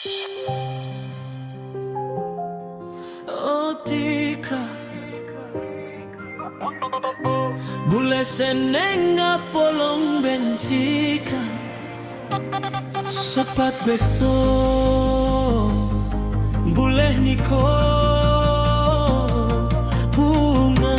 Oh tika bule seneng polong bentika sepat bekto boleh niko bunga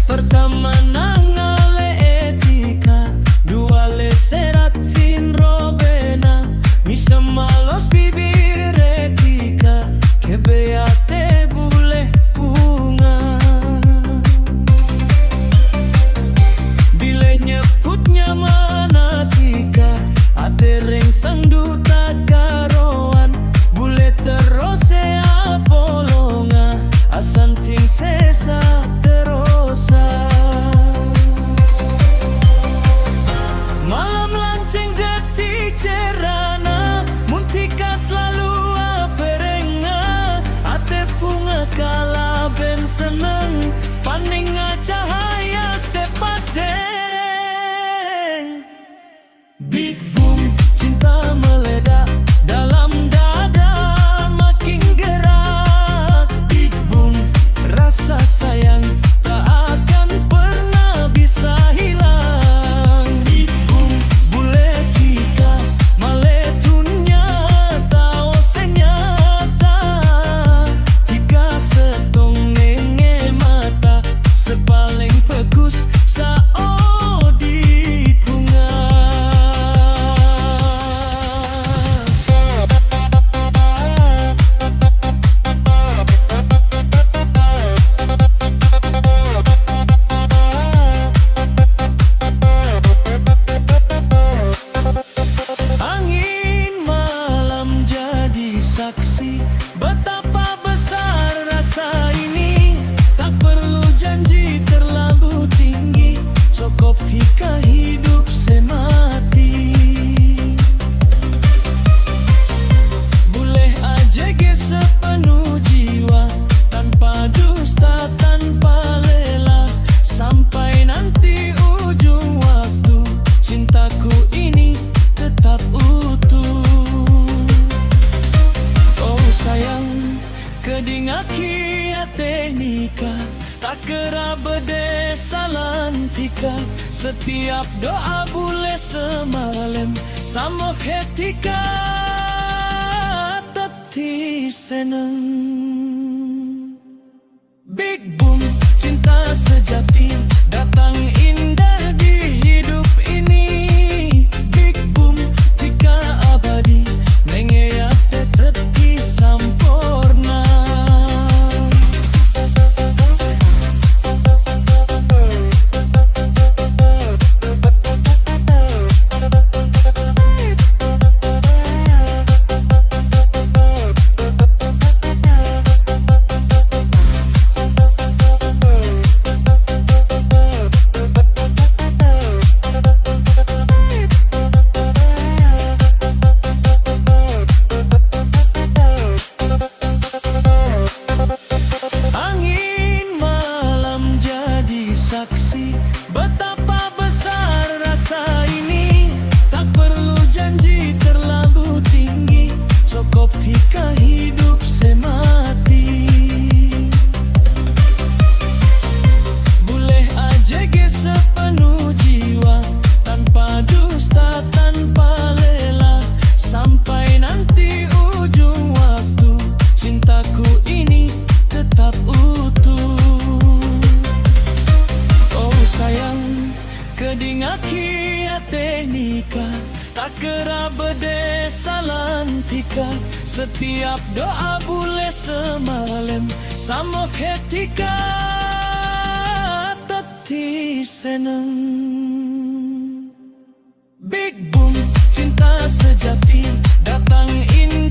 pertama nangale etika dua le seratin robena misa malos bibir retika kebeate bule bunga bile nyebutnya manatika atereng sang duta garoan bule terose apolonga asanting sesa malam lanceng detik cerana muntika selalu aperenga ate bunga kala ben seneng paninga cahaya sepadeng big boom cinta meledak dalam dada makin gerak big boom rasa sayang tak akan pernah bisa hilang big boom bule tika maletunya tau senyata tika setong nenge mata sepaling bagus sao di bunga angin malam jadi saksi betapa besar rasa ini tak perlu janji terlalu tinggi cukup tika hidup semati boleh aja ge sepenuh jiwa tanpa dusta tanpa lelah sampai nanti ujung waktu cintaku ini tetap utuh oh sayang kedingaki teknika tak kera bede salantika setiap doa bule semalam sama ketika teti seneng big boom cinta sejati datang indah di hidup ini big boom tika abadi nengea teti sampurna angin malam jadi saksi betapa besar rasa ini tak perlu janji terlalu tinggi cukup tika hidup semati boleh aja ge sepenuh jiwa tanpa dusta tanpa lelah sampai nanti ujung waktu cintaku ini tetap utuh oh sayang kedingaki teknika tak kera bede salantika setiap doa bule semalam sama ketika teti seneng big boom cinta sejati datang indah